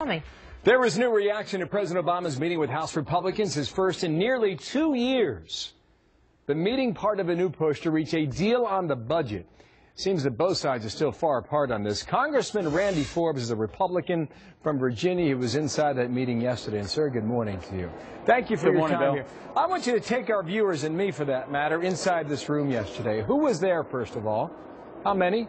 Tell me. There was new reaction to President Obama's meeting with House Republicans, his first in nearly 2 years. The meeting part of a new push to reach a deal on the budget. Seems that both sides are still far apart on this. Congressman Randy Forbes is a Republican from Virginia. He was inside that meeting yesterday. And, sir, good morning to you. Thank you for your time here. I want you to take our viewers and me, for that matter, inside this room yesterday. Who was there, first of all? How many?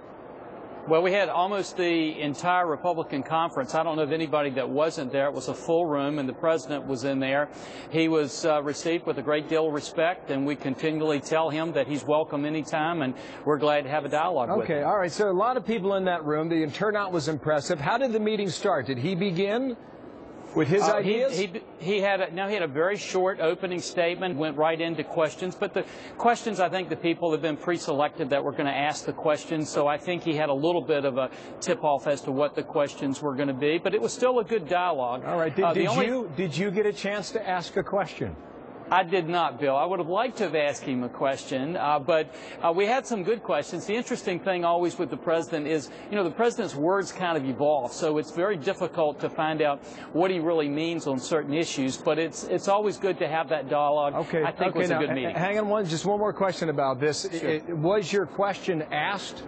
Well, we had almost the entire Republican conference. I don't know of anybody that wasn't there. It was a full room, and the president was in there. He was received with a great deal of respect, and we continually tell him that he's welcome anytime, and we're glad to have a dialogue with him. Okay, all right. So a lot of people in that room. The turnout was impressive. How did the meeting start? Did he begin with his ideas? He had a very short opening statement, went right into questions. But the questions, I think the people have been pre-selected that were going to ask the questions. So I think he had a little bit of a tip-off as to what the questions were going to be. But it was still a good dialogue. All right. Did you get a chance to ask a question? I did not, Bill. I would have liked to have asked him a question, but we had some good questions. The interesting thing always with the president is, the president's words kind of evolve, so it's very difficult to find out what he really means on certain issues, but it's always good to have that dialogue. Okay. I think it was a good meeting. Hang on just one more question about this. Sure. Was your question asked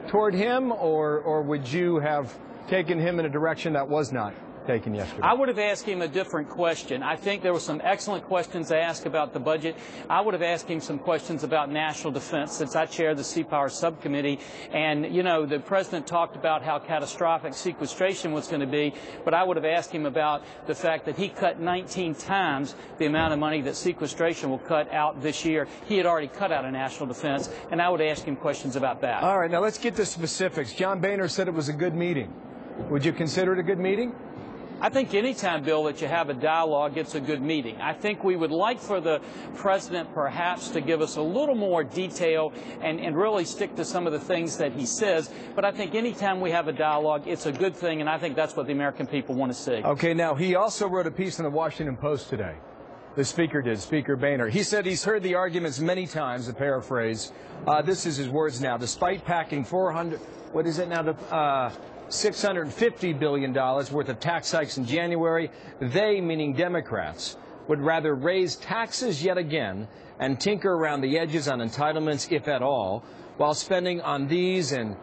toward him, or would you have taken him in a direction that was not taken yesterday? I would have asked him a different question. I think there were some excellent questions asked about the budget. I would have asked him some questions about national defense, since I chair the Sea Power Subcommittee. And, the president talked about how catastrophic sequestration was going to be, but I would have asked him about the fact that he cut 19 times the amount of money that sequestration will cut out this year. He had already cut out of national defense, and I would ask him questions about that. All right, now let's get to specifics. John Boehner said it was a good meeting. Would you consider it a good meeting? I think any time, Bill, that you have a dialogue, it's a good meeting. I think we would like for the president perhaps to give us a little more detail and really stick to some of the things that he says. But I think any time we have a dialogue, it's a good thing, and I think that's what the American people want to see. Okay, now he also wrote a piece in the Washington Post today. The speaker did, Speaker Boehner. He said he's heard the arguments many times, to paraphrase. This is his words now. Despite packing $650 billion worth of tax hikes in January, they, meaning Democrats, would rather raise taxes yet again and tinker around the edges on entitlements, if at all, while spending on these and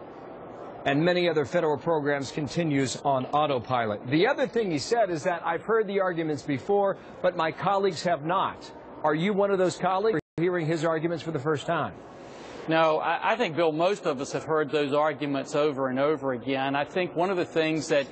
many other federal programs continues on autopilot. The other thing he said is that I've heard the arguments before, but my colleagues have not. Are you one of those colleagues hearing his arguments for the first time? No, I think, Bill, most of us have heard those arguments over and over again. I think one of the things that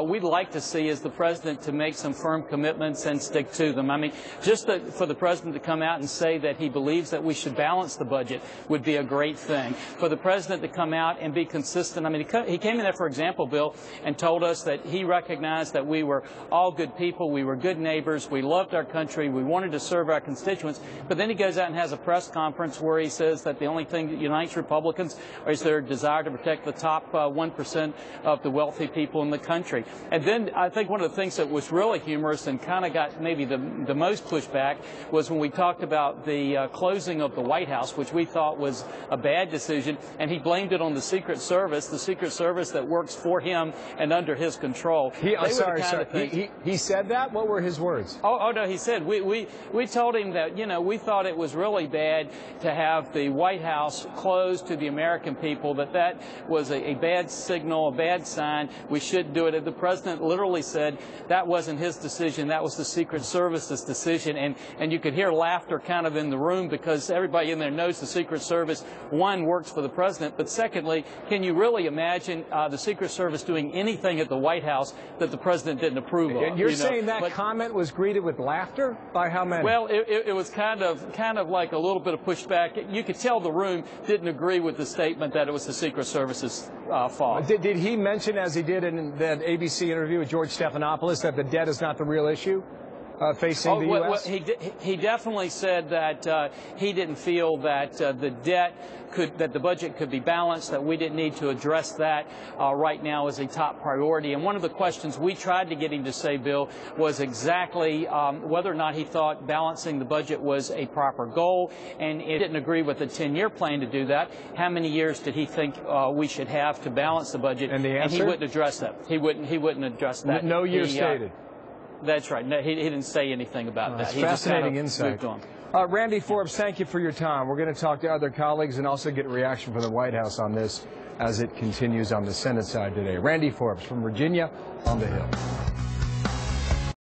we'd like to see is the president to make some firm commitments and stick to them. I mean, just for the president to come out and say that he believes that we should balance the budget would be a great thing. For the president to come out and be consistent. I mean, he came in there, for example, Bill, and told us that he recognized that we were all good people, we were good neighbors, we loved our country, we wanted to serve our constituents. But then he goes out and has a press conference where he says that the only thing that unites Republicans is their desire to protect the top 1% of the wealthy people in the country. And then I think one of the things that was really humorous and kind of got maybe the most pushback was when we talked about the closing of the White House, which we thought was a bad decision, and he blamed it on the Secret Service that works for him and under his control. He said that? What were his words? Oh no, he said, we told him that, we thought it was really bad to have the White House closed to the American people, that was a bad signal, a bad sign. We shouldn't do it. And the president literally said that wasn't his decision, that was the Secret Service's decision. And you could hear laughter kind of in the room because everybody in there knows the Secret Service, one, works for the president, but secondly, can you really imagine the Secret Service doing anything at the White House that the president didn't approve of? You're saying that comment was greeted with laughter? By how many? Well, it was kind of like a little bit of pushback. You could tell the room didn't agree with the statement that it was the Secret Service's fault. Did he mention, as he did in that ABC interview with George Stephanopoulos, that the debt is not the real issue? facing the U.S.? Well, he definitely said that he didn't feel that that the budget could be balanced, that we didn't need to address that right now as a top priority. And one of the questions we tried to get him to say, Bill, was exactly whether or not he thought balancing the budget was a proper goal, and he didn't agree with the 10-year plan to do that. How many years did he think we should have to balance the budget? And the answer? And he wouldn't address that. He wouldn't address that. No year stated. That's right. No, he didn't say anything about that. He fascinating just kind of insight. moved on. Randy Forbes, thank you for your time. We're going to talk to other colleagues and also get a reaction from the White House on this as it continues on the Senate side today. Randy Forbes from Virginia on the Hill.